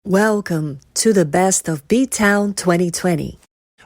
Welcome to the best of BTOWN 2020.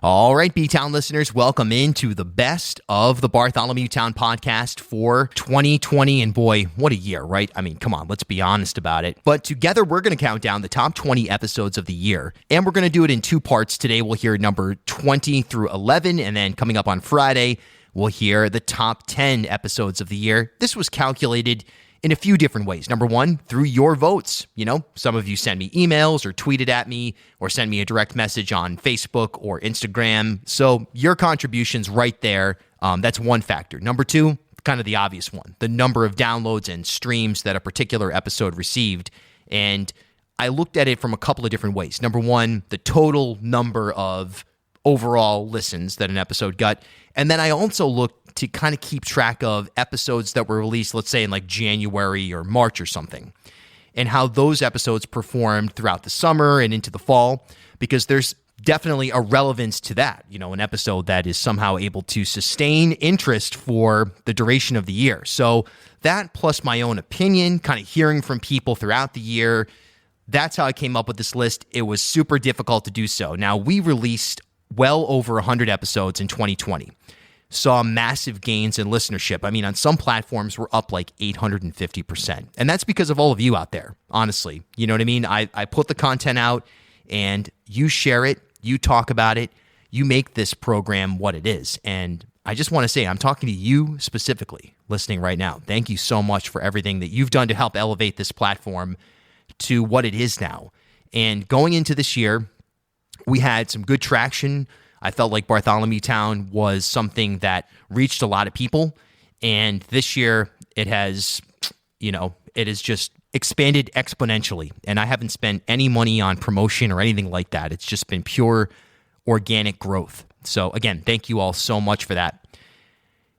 All right, BTOWN listeners, welcome into the best of the Bartholomew Town podcast for 2020. And boy, what a year, right? I mean, come on, let's be honest about it. But together, we're going to count down the top 20 episodes of the year. And we're going to do it in two parts. Today, we'll hear number 20 through 11. And then coming up on Friday, we'll hear the top 10 episodes of the year. This was calculated in a few different ways. Number one, through your votes. You know, some of you send me emails or tweeted at me or send me a direct message on Facebook or Instagram. So your contributions right there, that's one factor. Number two, kind of the obvious one, the number of downloads and streams that a particular episode received. And I looked at it from a couple of different ways. Number one, the total number of overall listens that an episode got. And then I also looked to kind of keep track of episodes that were released, let's say in like January or March or something, and how those episodes performed throughout the summer and into the fall, because there's definitely a relevance to that. You know, an episode that is somehow able to sustain interest for the duration of the year. So that plus my own opinion, kind of hearing from people throughout the year, that's how I came up with this list. It was super difficult to do so. Now, we released well over 100 episodes in 2020. Saw massive gains in listenership. I mean, on some platforms, we're up like 850%. And that's because of all of you out there, honestly. You know what I mean? I put the content out and you share it, you talk about it, you make this program what it is. And I just want to say, I'm talking to you specifically listening right now. Thank you so much for everything that you've done to help elevate this platform to what it is now. And going into this year, we had some good traction. I felt like Bartholomew Town was something that reached a lot of people. And this year it has just expanded exponentially. And I haven't spent any money on promotion or anything like that. It's just been pure organic growth. So again, thank you all so much for that.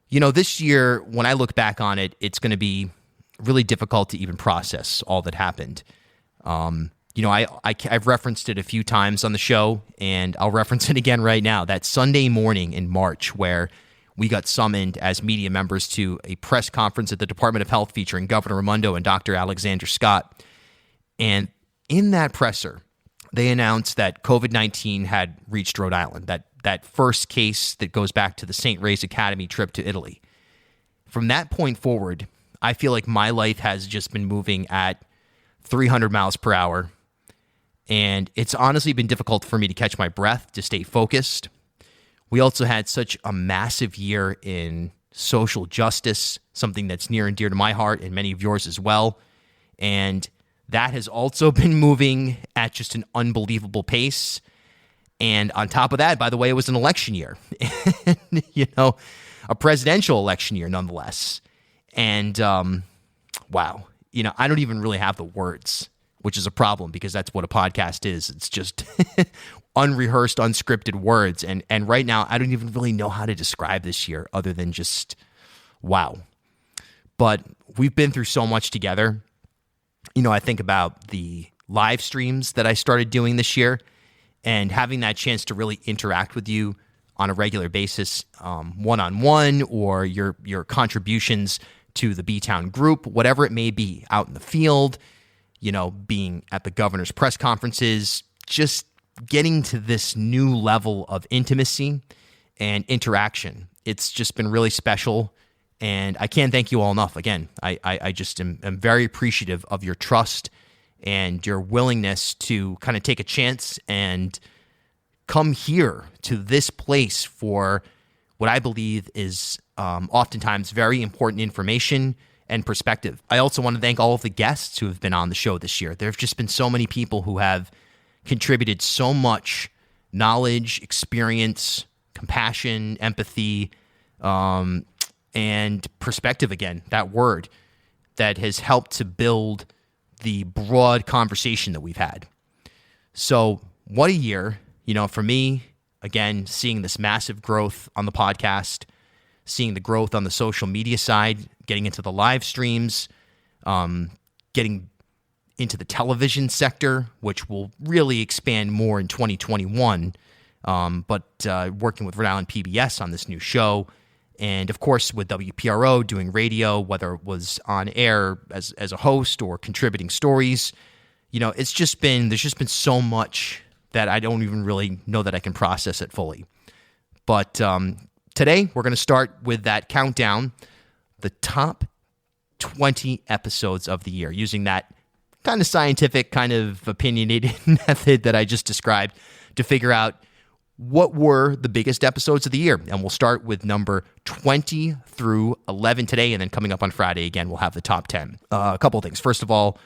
You know, this year, when I look back on it, it's going to be really difficult to even process all that happened. You know, I've referenced it a few times on the show, and I'll reference it again right now. That Sunday morning in March where we got summoned as media members to a press conference at the Department of Health featuring Governor Raimondo and Dr. Alexander Scott. And in that presser, they announced that COVID-19 had reached Rhode Island, that first case that goes back to the St. Ray's Academy trip to Italy. From that point forward, I feel like my life has just been moving at 300 miles per hour. And it's honestly been difficult for me to catch my breath, to stay focused. We also had such a massive year in social justice, something that's near and dear to my heart and many of yours as well. And that has also been moving at just an unbelievable pace. And on top of that, by the way, it was an election year, you know, a presidential election year nonetheless. And wow, you know, I don't even really have the words, which is a problem because that's what a podcast is. It's just unrehearsed, unscripted words. And right now, I don't even really know how to describe this year other than just wow. But we've been through so much together. You know, I think about the live streams that I started doing this year and having that chance to really interact with you on a regular basis, one-on-one, or your contributions to the BTOWN group, whatever it may be, out in the field, you know, being at the governor's press conferences, just getting to this new level of intimacy and interaction. It's just been really special, and I can't thank you all enough. Again, I just am very appreciative of your trust and your willingness to kind of take a chance and come here to this place for what I believe is oftentimes very important information and perspective. I also want to thank all of the guests who have been on the show this year. There have just been so many people who have contributed so much knowledge, experience, compassion, empathy, and perspective, again, that word, that has helped to build the broad conversation that we've had. So what a year, you know, for me, again, seeing this massive growth on the podcast, seeing the growth on the social media side, getting into the live streams, getting into the television sector, which will really expand more in 2021, but working with Rhode Island PBS on this new show, and of course with WPRO doing radio, whether it was on air as a host or contributing stories, there's just been so much that I don't even really know that I can process it fully. But today we're going to start with that countdown, the top 20 episodes of the year, using that kind of scientific, kind of opinionated method that I just described to figure out what were the biggest episodes of the year. And we'll start with number 20 through 11 today, and then coming up on Friday, again, we'll have the top 10. A couple of things. First of all,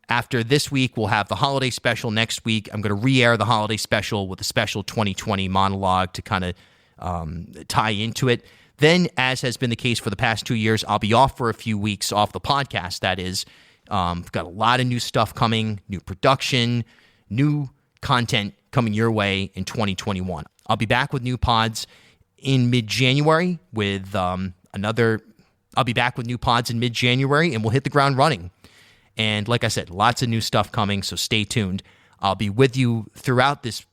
after this week, we'll have the holiday special. Next week, I'm going to re-air the holiday special with a special 2020 monologue to kind of tie into it. Then, as has been the case for the past 2 years, I'll be off for a few weeks off the podcast. That is, got a lot of new stuff coming, new production, new content coming your way in 2021. I'll be back with new pods in mid-January with I'll be back with new pods in mid-January, and we'll hit the ground running. And like I said, lots of new stuff coming, so stay tuned. I'll be with you throughout this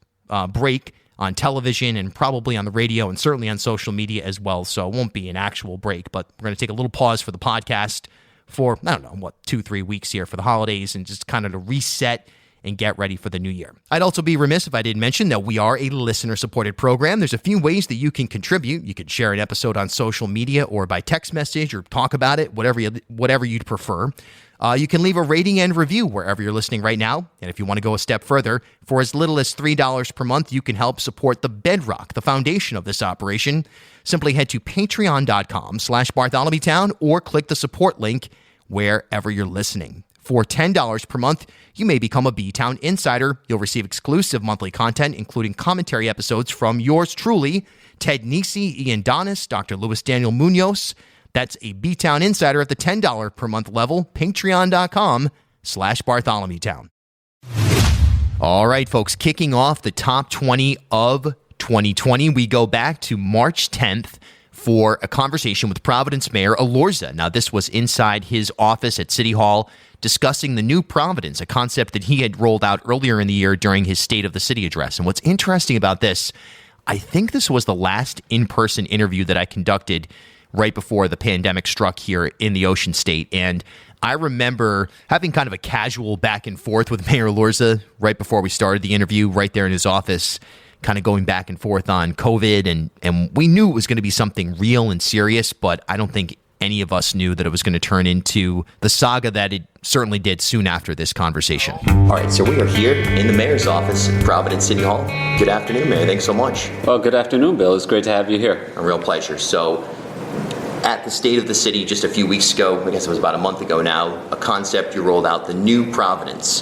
break on television and probably on the radio and certainly on social media as well, so it won't be an actual break, but we're going to take a little pause for the podcast for, 2-3 weeks here for the holidays and just kind of to reset and get ready for the new year. I'd also be remiss if I didn't mention that we are a listener-supported program. There's a few ways that you can contribute. You could share an episode on social media or by text message or talk about it, whatever you'd prefer. You can leave a rating and review wherever you're listening right now. And if you want to go a step further, for as little as $3 per month, you can help support the bedrock, the foundation of this operation. Simply head to patreon.com/BartholomewTown or click the support link wherever you're listening. For $10 per month, you may become a BTOWN insider. You'll receive exclusive monthly content, including commentary episodes from yours truly, Ted Nisi, Ian Donis, Dr. Luis Daniel Munoz. That's a BTOWN insider at the $10 per month level, patreon.com/BartholomewTown. All right, folks, kicking off the top 20 of 2020, we go back to March 10th for a conversation with Providence Mayor Elorza. Now, this was inside his office at City Hall, discussing the new Providence, a concept that he had rolled out earlier in the year during his State of the City address. And what's interesting about this, I think this was the last in-person interview that I conducted right before the pandemic struck here in the Ocean State. And I remember having kind of a casual back and forth with Mayor Elorza right before we started the interview, right there in his office, kind of going back and forth on COVID. And we knew it was going to be something real and serious, but I don't think any of us knew that it was going to turn into the saga that it certainly did soon after this conversation. All right, so we are here in the mayor's office at Providence City Hall. Good afternoon, Mayor. Thanks so much. Well, good afternoon, Bill. It's great to have you here. A real pleasure. So, at the State of the City just a few weeks ago, I guess it was about a month ago now, a concept you rolled out, the new Providence.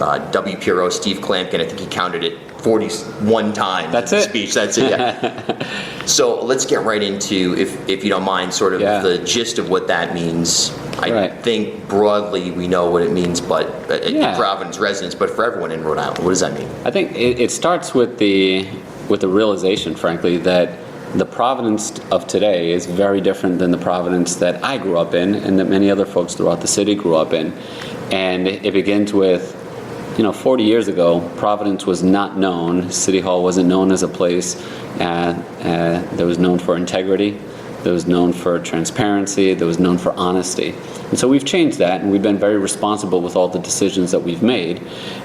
WPRO Steve Klampkin, I think he counted it 41 times. That's in the it. Speech. That's it, yeah. So let's get right into, if you don't mind, sort of the gist of what that means. I think broadly we know what it means, but Providence residents, but for everyone in Rhode Island, what does that mean? I think it starts with the realization, frankly, that the Providence of today is very different than the Providence that I grew up in and that many other folks throughout the city grew up in. And it begins with, 40 years ago, Providence was not known. City Hall wasn't known as a place that was known for integrity, that was known for transparency, that was known for honesty. And so we've changed that, and we've been very responsible with all the decisions that we've made.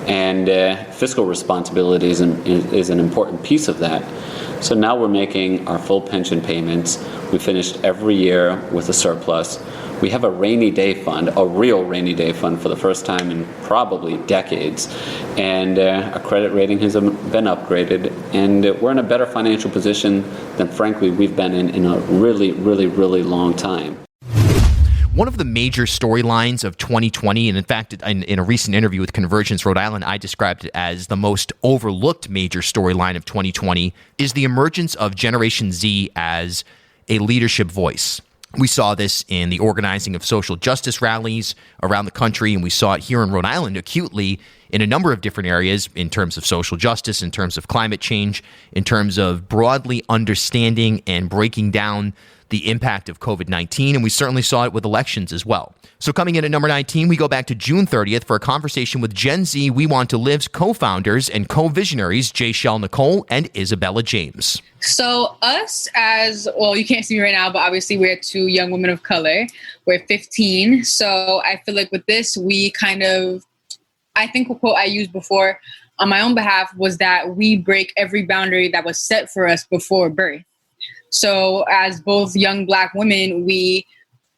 And fiscal responsibility is an important piece of that. So now we're making our full pension payments. We finished every year with a surplus. We have a rainy day fund, a real rainy day fund for the first time in probably decades. And our credit rating has been upgraded. And we're in a better financial position than, frankly, we've been in a really, really, really long time. One of the major storylines of 2020, and in fact, in a recent interview with Convergence Rhode Island, I described it as the most overlooked major storyline of 2020, is the emergence of Generation Z as a leadership voice. We saw this in the organizing of social justice rallies around the country, and we saw it here in Rhode Island acutely in a number of different areas in terms of social justice, in terms of climate change, in terms of broadly understanding and breaking down the impact of COVID-19, and we certainly saw it with elections as well. So coming in at number 19, we go back to June 30th for a conversation with Gen Z We Want to Live's co-founders and co-visionaries, Jayshell Nicole and Isabella James. So us you can't see me right now, but obviously we're two young women of color. We're 15. So I feel like with this, we kind of I think a quote I used before on my own behalf was that we break every boundary that was set for us before birth. So as both young Black women, we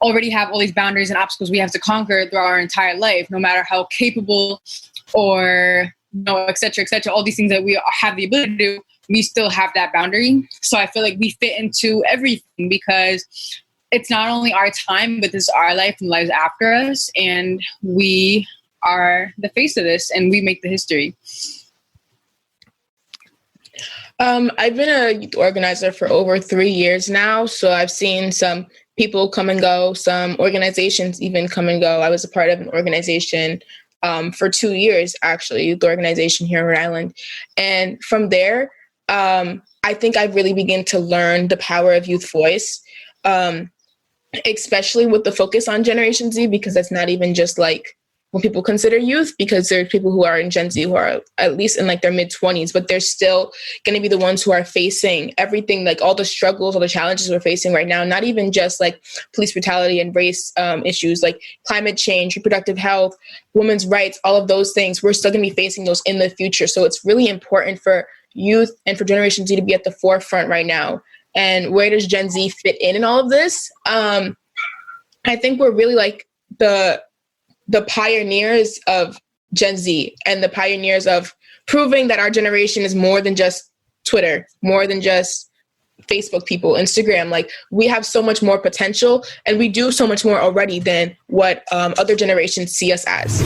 already have all these boundaries and obstacles we have to conquer throughout our entire life, no matter how capable or, et cetera, all these things that we have the ability to do, we still have that boundary. So I feel like we fit into everything because it's not only our time, but this is our life and lives after us. And we are the face of this and we make the history. I've been a youth organizer for over 3 years now. So I've seen some people come and go, some organizations even come and go. I was a part of an organization for 2 years, actually, youth organization here in Rhode Island. And from there, I think I've really begun to learn the power of youth voice, especially with the focus on Generation Z, because that's not even just like what people consider youth, because there's people who are in Gen Z who are at least in like their mid-20s, but they're still going to be the ones who are facing everything, like all the struggles, all the challenges we're facing right now, not even just like police brutality and race issues, like climate change, reproductive health, women's rights, all of those things. We're still going to be facing those in the future. So it's really important for youth and for Generation Z to be at the forefront right now. And where does Gen Z fit in all of this? I think we're really like the pioneers of Gen Z and the pioneers of proving that our generation is more than just Twitter, more than just Facebook people, Instagram. Like, we have so much more potential and we do so much more already than what other generations see us as.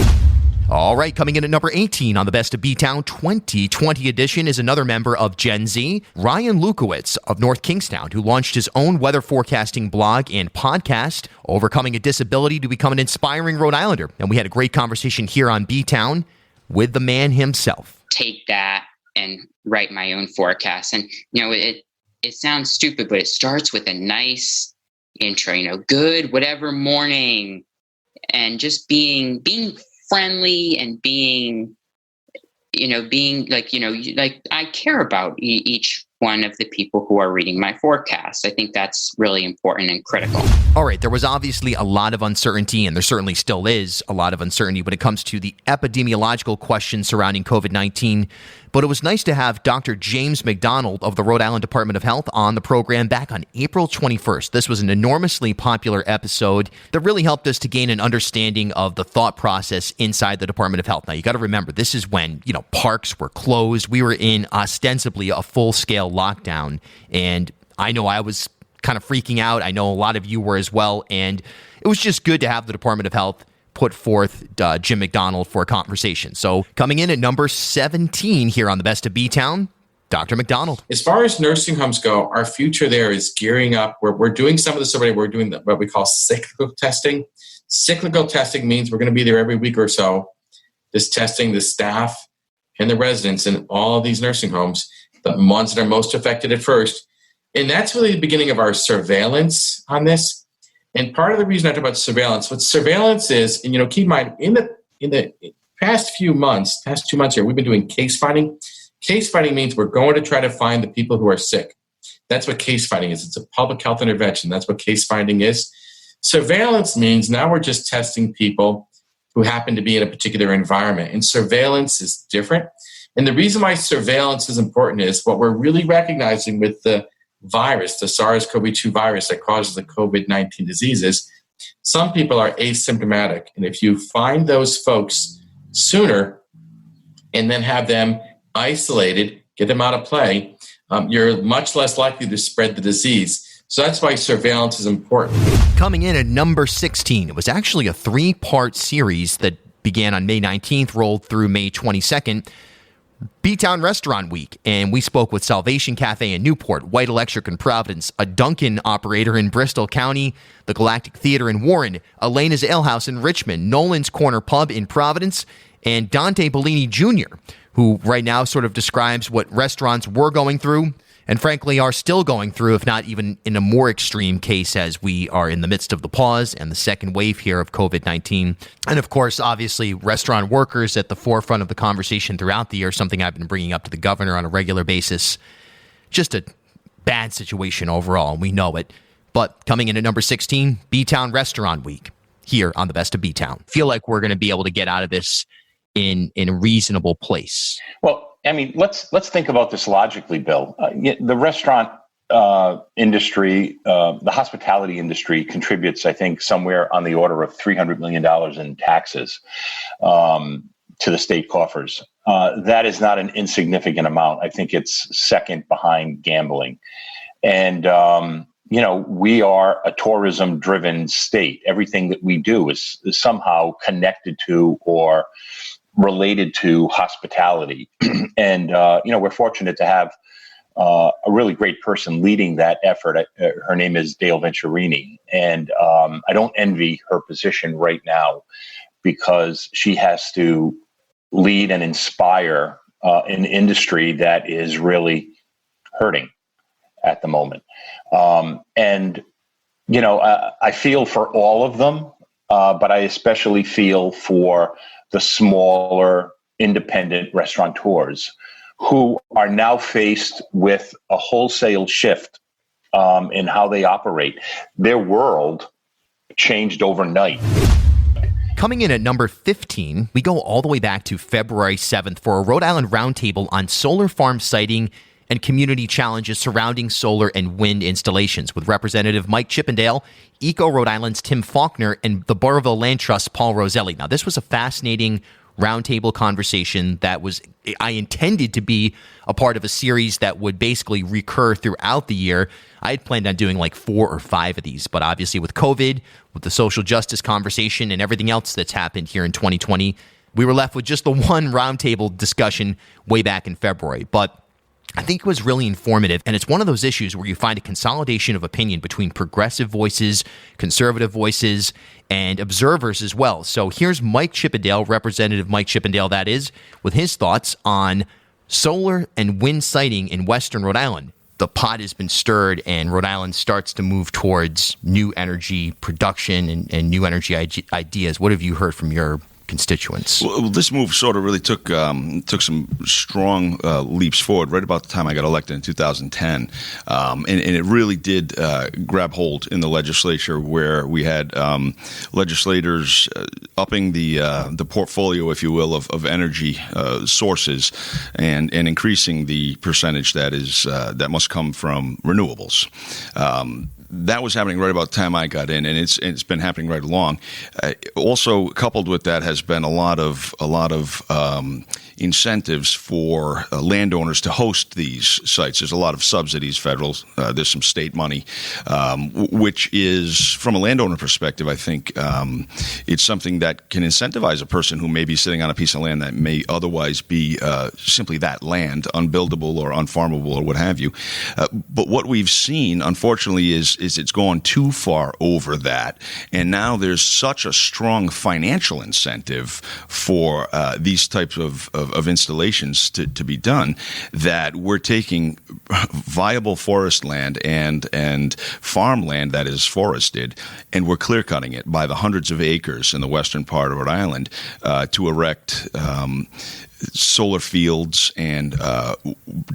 All right, coming in at number 18 on the Best of BTOWN 2020 edition is another member of Gen Z, Ryan Lukowitz of North Kingstown, who launched his own weather forecasting blog and podcast, Overcoming a Disability to Become an Inspiring Rhode Islander. And we had a great conversation here on BTOWN with the man himself. Take that and write my own forecast. And, it sounds stupid, but it starts with a nice intro, good, whatever morning, and just being friendly and being like I care about each one of the people who are reading my forecast. I think that's really important and critical. All right, there was obviously a lot of uncertainty, and there certainly still is a lot of uncertainty when it comes to the epidemiological questions surrounding COVID-19. But it was nice to have Dr. James McDonald of the Rhode Island Department of Health on the program back on April 21st. This was an enormously popular episode that really helped us to gain an understanding of the thought process inside the Department of Health. Now, you got to remember, this is when, parks were closed. We were in ostensibly a full-scale lockdown, and I know I was kind of freaking out. I know a lot of you were as well, and it was just good to have the Department of Health put forth Jim McDonald for a conversation. So coming in at number 17 here on the Best of B-Town, Dr. McDonald. As far as nursing homes go, our future there is gearing up. We're doing some of this already. We're doing what we call cyclical testing. Cyclical testing means we're going to be there every week or so, just testing the staff and the residents in all of these nursing homes, the ones that are most affected at first. And that's really the beginning of our surveillance on this. And part of the reason I talk about surveillance, what surveillance is, and keep in mind, in the past 2 months here, we've been doing case finding. Case finding means we're going to try to find the people who are sick. That's what case finding is. It's a public health intervention. That's what case finding is. Surveillance means now we're just testing people who happen to be in a particular environment. And surveillance is different. And the reason why surveillance is important is what we're really recognizing with the virus, the SARS-CoV-2 virus that causes the COVID-19 diseases, some people are asymptomatic. And if you find those folks sooner and then have them isolated, get them out of play, you're much less likely to spread the disease. So that's why surveillance is important. Coming in at number 16, it was actually a 3-part series that began on May 19th, rolled through May 22nd, BTOWN Restaurant Week, and we spoke with Salvation Cafe in Newport, White Electric in Providence, a Dunkin' operator in Bristol County, the Galactic Theater in Warren, Elena's Ale House in Richmond, Nolan's Corner Pub in Providence, and Dante Bellini Jr., who right now sort of describes what restaurants were going through and frankly are still going through, if not even in a more extreme case, as we are in the midst of the pause and the second wave here of COVID-19. And of course, obviously, restaurant workers at the forefront of the conversation throughout the year, something I've been bringing up to the governor on a regular basis. Just a bad situation overall, and we know it. But coming in at number 16, BTOWN Restaurant Week here on the Best of BTOWN. Feel like we're going to be able to get out of this in a reasonable place? Well, I mean, let's think about this logically, Bill. The restaurant industry, the hospitality industry contributes, I think, somewhere on the order of $300 million in taxes to the state coffers. That is not an insignificant amount. I think it's second behind gambling. And, we are a tourism-driven state. Everything that we do is somehow connected to or related to hospitality. And, we're fortunate to have a really great person leading that effort. Her name is Dale Venturini. And I don't envy her position right now because she has to lead and inspire an industry that is really hurting at the moment. I feel for all of them, but I especially feel for the smaller independent restaurateurs who are now faced with a wholesale shift in how they operate. Their world changed overnight. Coming in at number 15, we go all the way back to February 7th for a Rhode Island roundtable on solar farm siting and community challenges surrounding solar and wind installations with Representative Mike Chippendale, Eco Rhode Island's Tim Faulkner, and the Burrillville Land Trust Paul Roselli. Now, this was a fascinating roundtable conversation that I intended to be a part of a series that would basically recur throughout the year. I had planned on doing like 4 or 5 of these, but obviously with COVID, with the social justice conversation and everything else that's happened here in 2020, we were left with just the one roundtable discussion way back in February. But I think it was really informative, and it's one of those issues where you find a consolidation of opinion between progressive voices, conservative voices, and observers as well. So here's Mike Chippendale, Representative Mike Chippendale, that is, with his thoughts on solar and wind siting in Western Rhode Island. The pot has been stirred, and Rhode Island starts to move towards new energy production and new energy ideas. What have you heard from your constituents? Well, this move sort of really took some strong leaps forward right about the time I got elected in 2010, and it really did grab hold in the legislature, where we had legislators upping the portfolio, if you will, of energy sources, and increasing the percentage that must come from renewables. That was happening right about the time I got in, and it's been happening right along. Also, coupled with that has been a lot of incentives for landowners to host these sites. There's a lot of subsidies, federal. There's some state money, which is, from a landowner perspective, I think it's something that can incentivize a person who may be sitting on a piece of land that may otherwise be simply that land, unbuildable or unfarmable or what have you. But what we've seen, unfortunately, is it's gone too far over that, and now there's such a strong financial incentive for these types of installations to be done, that we're taking viable forest land and farmland that is forested, and we're clear cutting it by the hundreds of acres in the western part of Rhode Island to erect solar fields and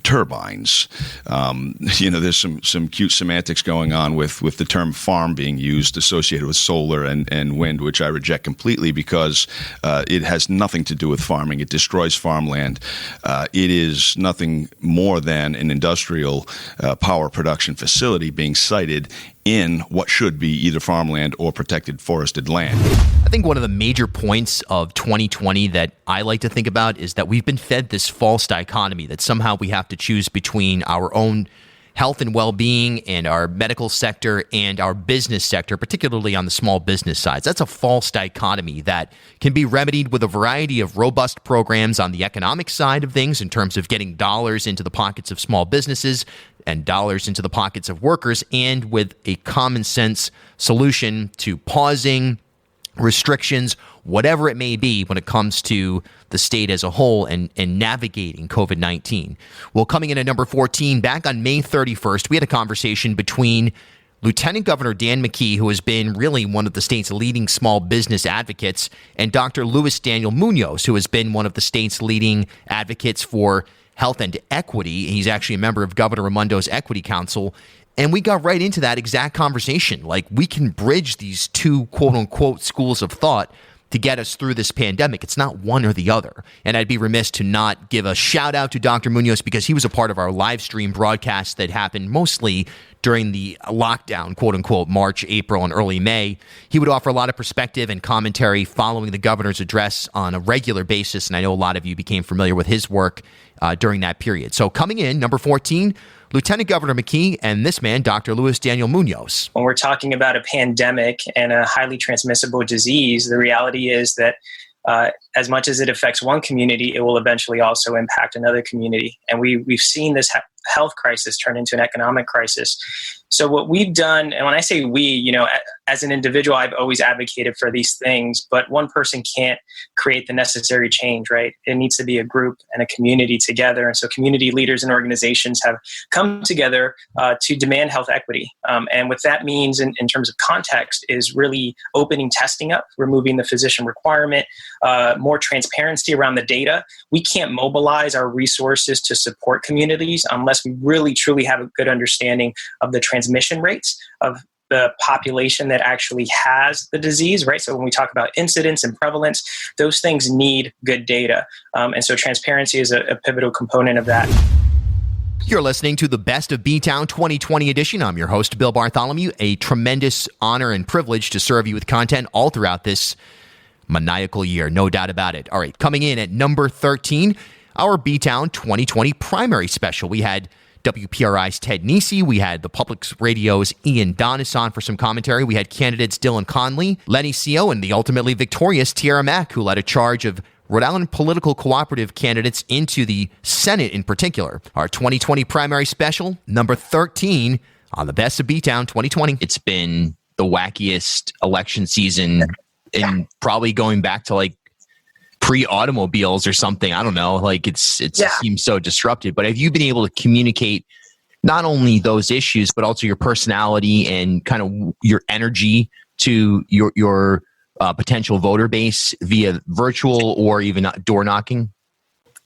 turbines. There's some cute semantics going on with the term farm being used associated with solar and wind, which I reject completely, because it has nothing to do with farming. It destroys farmland. It is nothing more than an industrial power production facility being sited in what should be either farmland or protected forested land. I think one of the major points of 2020 that I like to think about is that we've been fed this false dichotomy that somehow we have to choose between our own health and well-being and our medical sector and our business sector, particularly on the small business sides. That's a false dichotomy that can be remedied with a variety of robust programs on the economic side of things in terms of getting dollars into the pockets of small businesses and dollars into the pockets of workers, and with a common sense solution to pausing restrictions, whatever it may be, when it comes to the state as a whole and navigating COVID-19. Well, coming in at number 14, back on May 31st, we had a conversation between Lieutenant Governor Dan McKee, who has been really one of the state's leading small business advocates, and Dr. Luis Daniel Munoz, who has been one of the state's leading advocates for health and equity. He's actually a member of Governor Raimondo's Equity Council. And we got right into that exact conversation. Like, we can bridge these two quote unquote schools of thought to get us through this pandemic. It's not one or the other. And I'd be remiss to not give a shout out to Dr. Munoz because he was a part of our live stream broadcast that happened mostly during the lockdown, quote unquote, March, April, and early May. He would offer a lot of perspective and commentary following the governor's address on a regular basis. And I know a lot of you became familiar with his work during that period. So coming in, number 14, Lieutenant Governor McKee and this man, Dr. Luis Daniel Munoz. When we're talking about a pandemic and a highly transmissible disease, the reality is that as much as it affects one community, it will eventually also impact another community. And we've seen this health crisis turn into an economic crisis. So what we've done, and when I say we, as an individual, I've always advocated for these things, but one person can't create the necessary change, right? It needs to be a group and a community together. And so community leaders and organizations have come together to demand health equity. And what that means in terms of context is really opening testing up, removing the physician requirement, more transparency around the data. We can't mobilize our resources to support communities unless we really truly have a good understanding of the transmission rates of the population that actually has the disease, right? So when we talk about incidence and prevalence, those things need good data. And so transparency is a pivotal component of that. You're listening to the Best of BTOWN 2020 edition. I'm your host, Bill Bartholomew. A tremendous honor and privilege to serve you with content all throughout this maniacal year, no doubt about it. All right, coming in at number 13, our BTOWN 2020 primary special. We had WPRI's Ted Nesi. We had the Public Radio's Ian Donis on for some commentary. We had candidates Dylan Conley, Lenny Seo, and the ultimately victorious Tiara Mack, who led a charge of Rhode Island political cooperative candidates into the Senate in particular. Our 2020 primary special, number 13 on the Best of BTOWN 2020. It's been the wackiest election season in probably going back to like pre-automobiles or something. I don't know. Like it seems so disrupted. But have you been able to communicate not only those issues, but also your personality and kind of your energy to your potential voter base via virtual or even door knocking?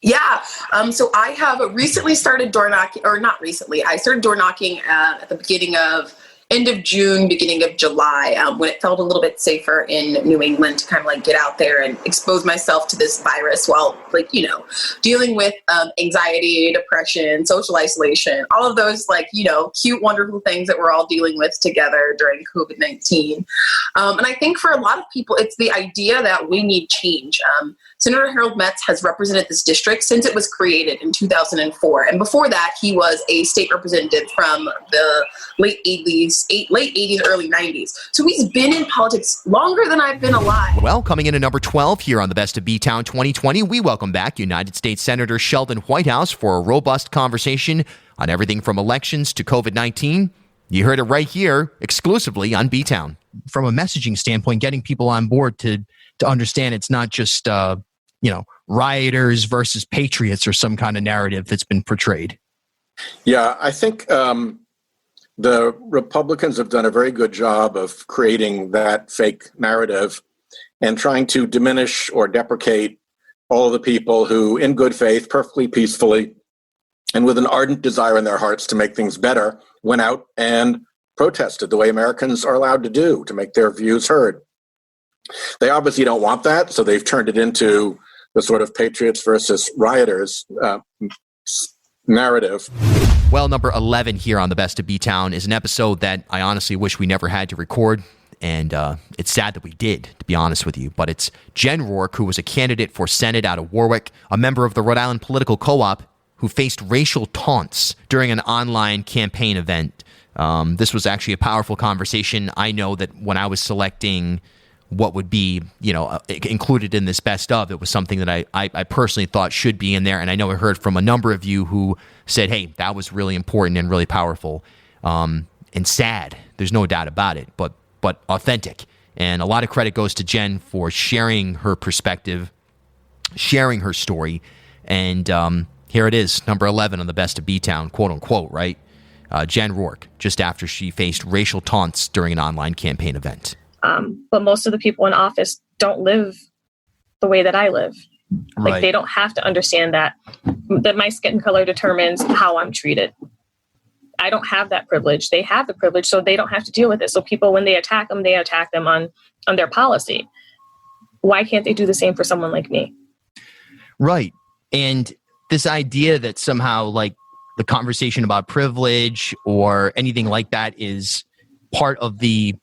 Yeah. So I have recently started door knocking, or not recently. I started door knocking at the end of June, beginning of July, when it felt a little bit safer in New England to kind of like get out there and expose myself to this virus while dealing with anxiety, depression, social isolation, all of those cute, wonderful things that we're all dealing with together during COVID-19. And I think for a lot of people, it's the idea that we need change. Senator Harold Metz has represented this district since it was created in 2004. And before that, he was a state representative from the late 80s, early 90s. So he's been in politics longer than I've been alive. Well, coming in at number 12 here on the Best of BTOWN 2020, we welcome back United States Senator Sheldon Whitehouse for a robust conversation on everything from elections to COVID-19. You heard it right here, exclusively on BTOWN. From a messaging standpoint, getting people on board to understand it's not just rioters versus patriots or some kind of narrative that's been portrayed. Yeah, I think the Republicans have done a very good job of creating that fake narrative and trying to diminish or deprecate all the people who, in good faith, perfectly peacefully, and with an ardent desire in their hearts to make things better, went out and protested the way Americans are allowed to do, to make their views heard. They obviously don't want that, so they've turned it into the sort of patriots versus rioters narrative. Well, number 11 here on the Best of BTOWN is an episode that I honestly wish we never had to record, and it's sad that we did, to be honest with you. But it's Jen Rourke, who was a candidate for Senate out of Warwick, a member of the Rhode Island Political Co-op, who faced racial taunts during an online campaign event. This was actually a powerful conversation. I know that when I was selecting what would be, included in this best of, it was something that I personally thought should be in there. And I know I heard from a number of you who said, hey, that was really important and really powerful, and sad. There's no doubt about it, but authentic. And a lot of credit goes to Jen for sharing her perspective, sharing her story. And here it is, number 11 on the Best of BTOWN, quote unquote, right? Jen Rourke, just after she faced racial taunts during an online campaign event. But most of the people in office don't live the way that I live. Right. Like they don't have to understand that my skin color determines how I'm treated. I don't have that privilege. They have the privilege, so they don't have to deal with it. So people, when they attack them on their policy. Why can't they do the same for someone like me? Right. And this idea that somehow like the conversation about privilege or anything like that is part of the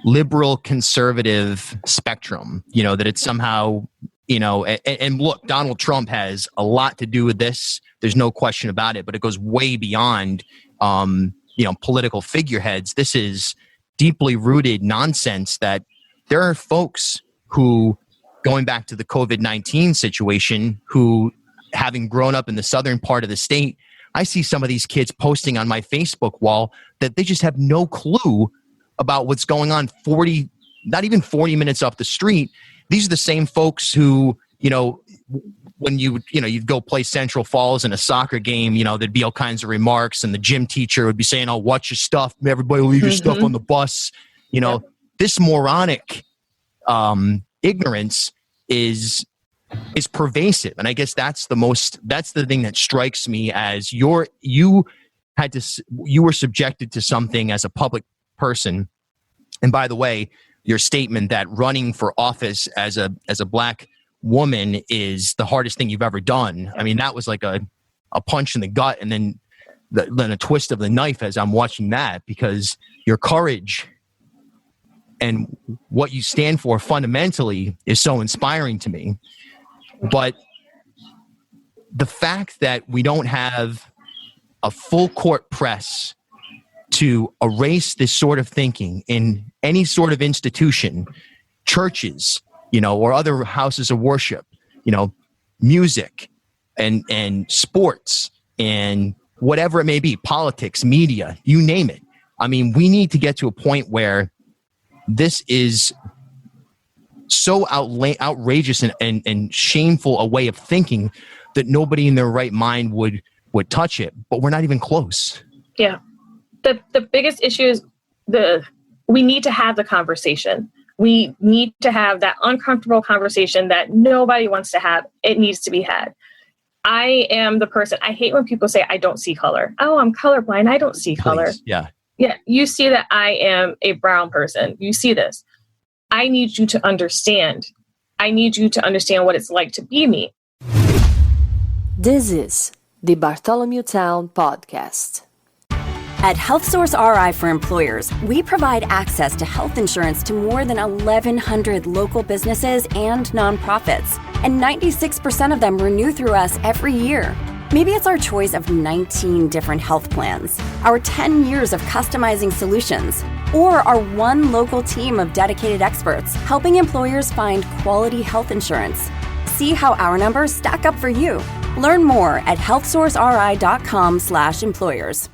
liberal conservative spectrum, that it's somehow, and look, Donald Trump has a lot to do with this. There's no question about it, but it goes way beyond, political figureheads. This is deeply rooted nonsense that there are folks who, going back to the COVID-19 situation, who, having grown up in the southern part of the state, I see some of these kids posting on my Facebook wall that they just have no clue about what's going on not even 40 minutes up the street. These are the same folks who, when you'd go play Central Falls in a soccer game, there'd be all kinds of remarks and the gym teacher would be saying, "Oh, watch your stuff. Everybody leave your stuff on the bus." This moronic ignorance is pervasive. And I guess that's the thing that strikes me as you were subjected to something as a public person. And by the way, your statement that running for office as a black woman is the hardest thing you've ever done. I mean, that was like a punch in the gut and then a twist of the knife as I'm watching that, because your courage and what you stand for fundamentally is so inspiring to me. But the fact that we don't have a full court press to erase this sort of thinking in any sort of institution, churches, or other houses of worship, music and sports and whatever it may be, politics, media, you name it. I mean, we need to get to a point where this is so outrageous and shameful a way of thinking that nobody in their right mind would touch it, but we're not even close. Yeah. The biggest issue is we need to have the conversation. We need to have that uncomfortable conversation that nobody wants to have. It needs to be had. I am the person, I hate when people say, I don't see color. Oh, I'm colorblind. I don't see color. Yeah. Yeah. You see that I am a brown person. You see this. I need you to understand. I need you to understand what it's like to be me. This is the Bartholomew Town Podcast. At HealthSource RI for Employers, we provide access to health insurance to more than 1,100 local businesses and nonprofits, and 96% of them renew through us every year. Maybe it's our choice of 19 different health plans, our 10 years of customizing solutions, or our one local team of dedicated experts helping employers find quality health insurance. See how our numbers stack up for you. Learn more at healthsourceri.com/employers.